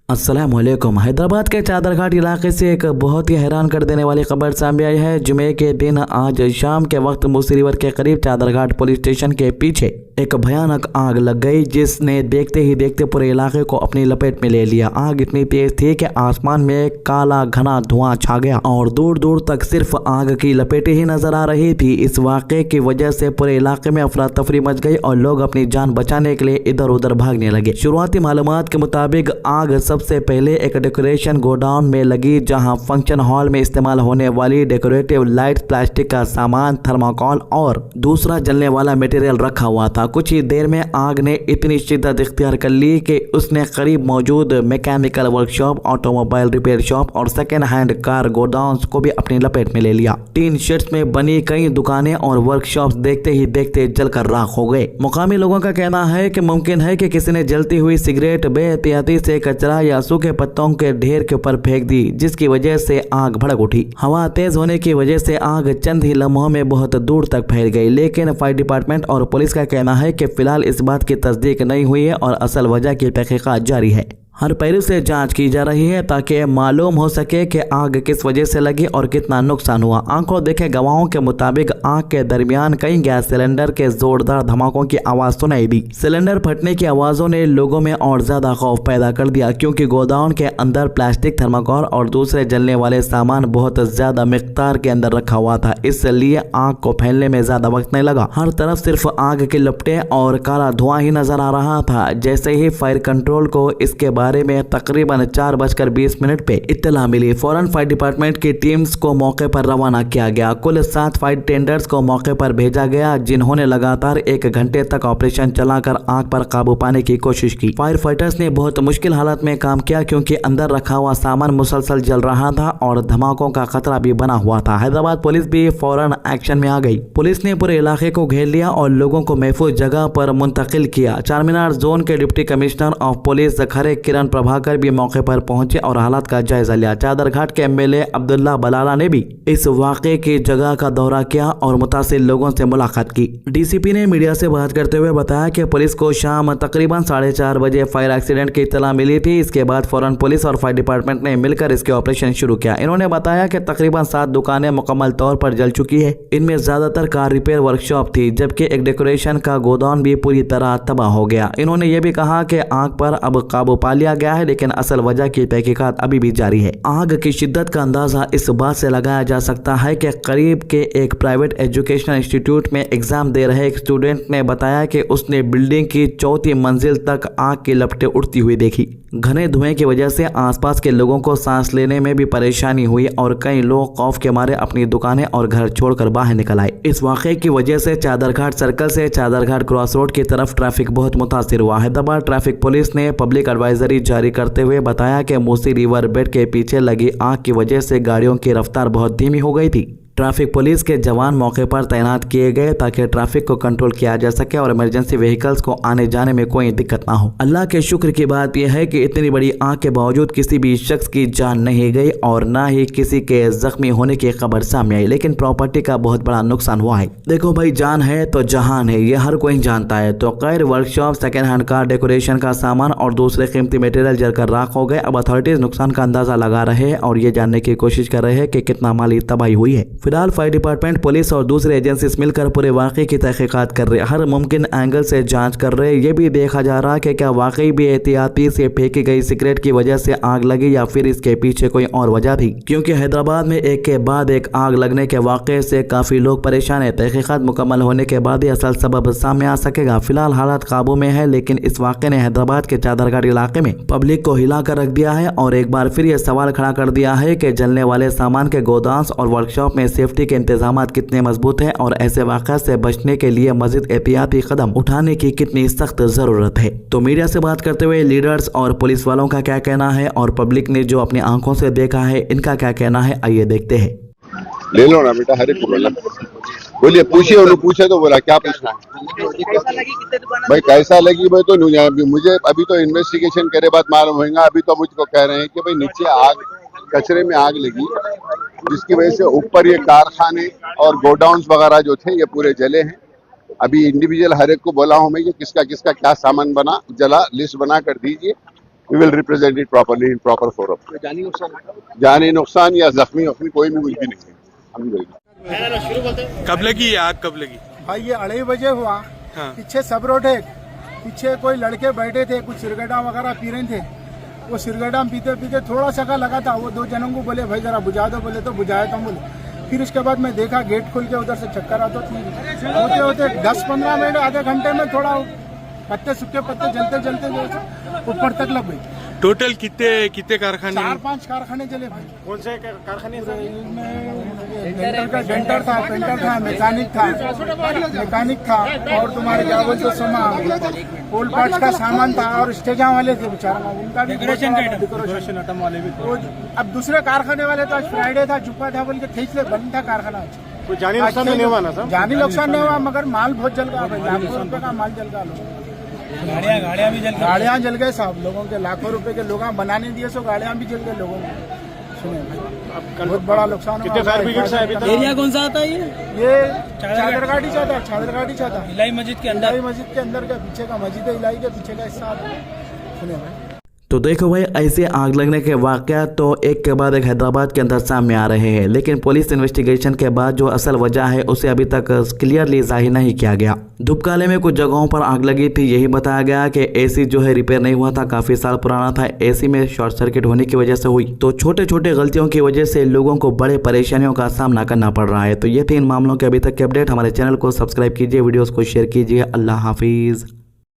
अस्सलामुअलैकुम। हैदराबाद के चादरघाट इलाके से एक बहुत ही हैरान कर देने वाली खबर सामने आई है। जुमे के दिन आज शाम के वक्त मूसी रिवर के करीब चादरघाट पुलिस स्टेशन के पीछे एक भयानक आग लग गई, जिसने देखते ही देखते पूरे इलाके को अपनी लपेट में ले लिया। आग इतनी तेज थी कि आसमान में काला घना धुआं छा गया और दूर दूर तक सिर्फ आग की लपेटें ही नजर आ रही थी। इस वाक़े की वजह से पूरे इलाके में अफरा तफरी मच गई और लोग अपनी जान बचाने के लिए इधर उधर भागने लगे। शुरुआती मालूमात के मुताबिक आग सबसे पहले एक डेकोरेशन गोडाउन में लगी, जहां फंक्शन हॉल में इस्तेमाल होने वाली डेकोरेटिव लाइट्स, प्लास्टिक का सामान, थर्माकोल और दूसरा जलने वाला मटेरियल रखा हुआ था। कुछ ही देर में आग ने इतनी शिद्दत इख्तियार कर ली कि उसने करीब मौजूद mechanical workshop, automobile repair shop और सेकेंड हैंड कार गोडाउन्स को भी अपनी लपेट में ले लिया। 3 शेड्स में बनी कई दुकानें और वर्कशॉप्स देखते ही देखते जलकर राख हो गए। मुकामी लोगों का कहना है कि मुमकिन है कि किसी ने जलती हुई सिगरेट बेहतियाती से कचरा या सूखे पत्तों के ढेर के ऊपर फेंक दी, जिसकी वजह से आग भड़क उठी। हवा तेज होने की वजह से आग चंद ही लम्हों में बहुत दूर तक फैल गई, लेकिन फायर डिपार्टमेंट और पुलिस का कहना है कि फिलहाल इस बात की तस्दीक नहीं हुई है और असल वजह की तहकीकात जारी है। हर पहलू से जांच की जा रही है ताकि मालूम हो सके कि आग किस वजह से लगी और कितना नुकसान हुआ। आंखों देखे गवाहों के मुताबिक आग के दरमियान कई गैस सिलेंडर के जोरदार धमाकों की आवाज सुनाई दी। सिलेंडर फटने की आवाजों ने लोगों में और ज्यादा खौफ पैदा कर दिया, क्योंकि गोदाम के अंदर प्लास्टिक, थर्माकोल और दूसरे जलने वाले सामान बहुत ज्यादा मिकदार के अंदर रखा हुआ था, इसलिए आग को फैलने में ज्यादा वक्त नहीं लगा। हर तरफ सिर्फ आग की लपटें और काला धुआं ही नजर आ रहा था। जैसे ही फायर कंट्रोल को इसके बारे में तकरीबन 4:20 पे इत्तला मिली, फौरन फायर डिपार्टमेंट की टीम्स को मौके पर रवाना किया गया। कुल 7 फायर टेंडर्स को मौके पर भेजा गया, जिन्होंने लगातार 1 घंटे तक ऑपरेशन चलाकर आग पर काबू पाने की कोशिश की। फायर फाइटर्स ने बहुत मुश्किल हालत में काम किया, क्योंकि अंदर रखा हुआ सामान मुसलसल जल रहा था और धमाकों का खतरा भी बना हुआ था। हैदराबाद पुलिस भी फौरन एक्शन में आ गई। पुलिस ने पूरे इलाके को घेर लिया और लोगों को महफूज जगह पर मुंतकिल किया। चारमीनार जोन के डिप्टी कमिश्नर ऑफ पुलिस खरे किरण प्रभाकर भी मौके पर पहुंचे और हालात का जायजा लिया। चादरघाट के एमएलए अब्दुल्ला बलाला ने भी इस वाक़े की जगह का दौरा किया और मुतासिर लोगों से मुलाकात की। डीसीपी ने मीडिया से बात करते हुए बताया कि पुलिस को शाम तकरीबन 4:30 बजे फायर एक्सीडेंट की इत्तला मिली थी। इसके बाद फौरन पुलिस और फायर डिपार्टमेंट ने मिलकर इसके ऑपरेशन शुरू किया। इन्होंने बताया कि तकरीबन 7 दुकानें मुकम्मल तौर पर जल चुकी है। इनमें ज्यादातर कार रिपेयर वर्कशॉप थी, जबकि एक डेकोरेशन का गोदाम भी पूरी तरह तबाह हो गया। इन्होंने ये भी कहा कि आग पर अब काबू पा लिया गया है, लेकिन असल वजह की तहकीकात अभी भी जारी है। आग की शिद्दत का अंदाजा इस बात से लगाया जा सकता है कि करीब के एक प्राइवेट एजुकेशनल इंस्टीट्यूट में एग्जाम दे रहे एक स्टूडेंट ने बताया कि उसने बिल्डिंग की 4थी मंजिल तक आग की लपटें उड़ती हुई देखी। घने धुएं की वजह से आसपास के लोगों को सांस लेने में भी परेशानी हुई और कई लोग खौफ के मारे अपनी दुकानें और घर छोड़कर बाहर निकल आए। इस वाक़े की वजह से चादरघाट सर्कल से चादरघाट क्रॉस रोड की तरफ ट्रैफिक बहुत मुतासिर हुआ। हैदराबाद ट्रैफिक पुलिस ने पब्लिक एडवाइजरी जारी करते हुए बताया कि मूसी रिवर बेड के पीछे लगी आग की वजह से गाड़ियों की रफ्तार बहुत धीमी हो गई थी। ट्रैफिक पुलिस के जवान मौके पर तैनात किए गए ताकि ट्रैफिक को कंट्रोल किया जा सके और इमरजेंसी व्हीकल्स को आने जाने में कोई दिक्कत ना हो। अल्लाह के शुक्र की बात यह है कि इतनी बड़ी आग के बावजूद किसी भी शख्स की जान नहीं गई और ना ही किसी के जख्मी होने की खबर सामने आई, लेकिन प्रॉपर्टी का बहुत बड़ा नुकसान हुआ है। देखो भाई, जान है तो जहान है, ये हर कोई जानता है। तो खैर, workshop, second hand car, decoration का सामान और दूसरे कीमती मटेरियल जलकर राख हो गए। अब अथॉरिटीज नुकसान का अंदाजा लगा रहे हैं और ये जानने की कोशिश कर रहे हैं कि कितना माली तबाही हुई है। फिलहाल फायर डिपार्टमेंट, पुलिस और दूसरे एजेंसीज मिलकर पूरे वाक़े की तहकीकात कर रहे हैं। हर मुमकिन एंगल से जांच कर रहे हैं। ये भी देखा जा रहा है कि क्या वाकई भी एहतियाती से फेंकी गई सिगरेट की वजह से आग लगी या फिर इसके पीछे कोई और वजह थी, क्योंकि हैदराबाद में एक के बाद एक आग लगने के वाक़े से काफी लोग परेशान है। तहकीकात मुकम्मल होने के बाद ही असल सबब सामने आ सकेगा। फिलहाल हालात काबू में है, लेकिन इस वाक़े ने हैदराबाद के चादरघाट इलाके में पब्लिक को हिला कर रख दिया है और एक बार फिर यह सवाल खड़ा कर दिया है कि जलने वाले सामान के गोदाम और वर्कशॉप में सेफ्टी के इंतजाम कितने मजबूत हैं और ऐसे वाक़या से बचने के लिए मज़ीद एहतियाती कदम उठाने की कितनी सख्त जरूरत है। तो मीडिया से बात करते हुए लीडर्स और पुलिस वालों का क्या कहना है और पब्लिक ने जो अपनी आंखों से देखा है, इनका क्या कहना है, आइए देखते हैं। ले लो ना बेटा, हर एक को बोला, बोलिए, पूछिए। उन्होंने पूछा तो बोला क्या पूछना है भाई, कैसा लगी भाई? तो मुझे अभी तो इन्वेस्टिगेशन करे बाद मालूम होगा। अभी तो मुझको कह रहे हैं कि भाई नीचे आग, कचरे में आग लगी, जिसकी वजह से ऊपर ये कारखाने और गोडाउन्स वगैरह जो थे ये पूरे जले हैं। अभी इंडिविजुअल हर एक को बोला हूं मैं कि किसका किसका क्या सामान बना जला, लिस्ट बना कर दीजिए we will represent it properly in proper forum. जानी नुकसान या जख्मी वख्मी कोई भी कुछ भी नहीं है। कब लगी ये आग, कब लगी? भाई ये 2:30 बजे हुआ। हाँ। पीछे सब रोड है, पीछे कोई लड़के बैठे थे, कुछ सिरगड्डा वगैरह पी रहे थे। वो सिरगड्डा पीते पीते थोड़ा सा का लगा था, वो 2 जनों को बोले भाई जरा बुझा दो, बोले तो बुझाया था बोले। फिर उसके बाद मैं देखा गेट खोल के उधर से चक्कर आता होते होते 10-15 मिनट आधे घंटे में थोड़ा पत्ते सूखे पत्ते जलते जलते ऊपर तक लग गई। टोटल कितने कारखाने? 4-5 कारखाने जले भाई। कौन से कारखाने? डेंटर था, पेंटर था, मैकेनिक था और तुम्हारे क्या बोलते सामान ओल्ड पार्ट्स का सामान था और स्टेजा वाले थे बेचारा, उनका भी डेकोरेशन आइटम वाले भी। अब दूसरे कारखाने वाले तो आज फ्राइडे था, जुम्मा था बोल के ठीक से बंद था कारखाना। आज कोई जानी नुकसान नहीं हुआ ना? जानी नुकसान नहीं हुआ मगर माल बहुत जल गया भाई, लाखों रुपए का माल जल गया। गाड़ियाँ जल गए साहब, लोगों के लाखों रुपए के लोग बनाने दिए, सो गाड़ियाँ भी जल गए लोगों के। सुने बहुत बड़ा नुकसान। कितने फायर ब्रिगेड से अभी तक? एरिया कौन सा आता है ये चादरघाटी चाहता इलाई मस्जिद के अंदर। इलाई मस्जिद के अंदर का पीछे का मस्जिद है, इलाई के पीछे का हिस्सा आता है। सुने भाई तो देखो भाई, ऐसे आग लगने के वाकयात तो एक के बाद एक हैदराबाद के अंदर सामने आ रहे हैं, लेकिन पुलिस इन्वेस्टिगेशन के बाद जो असल वजह है उसे अभी तक क्लियरली जाहिर नहीं किया गया। धूपकाले में कुछ जगहों पर आग लगी थी, यही बताया गया कि एसी जो है रिपेयर नहीं हुआ था, काफी साल पुराना था, एसी में शॉर्ट सर्किट होने की वजह से हुई। तो छोटे छोटे गलतियों की वजह से लोगों को बड़े परेशानियों का सामना करना पड़ रहा है। तो ये 3 मामलों के अभी तक के अपडेट। हमारे चैनल को सब्सक्राइब कीजिए, वीडियोस को शेयर कीजिए। अल्लाह हाफिज।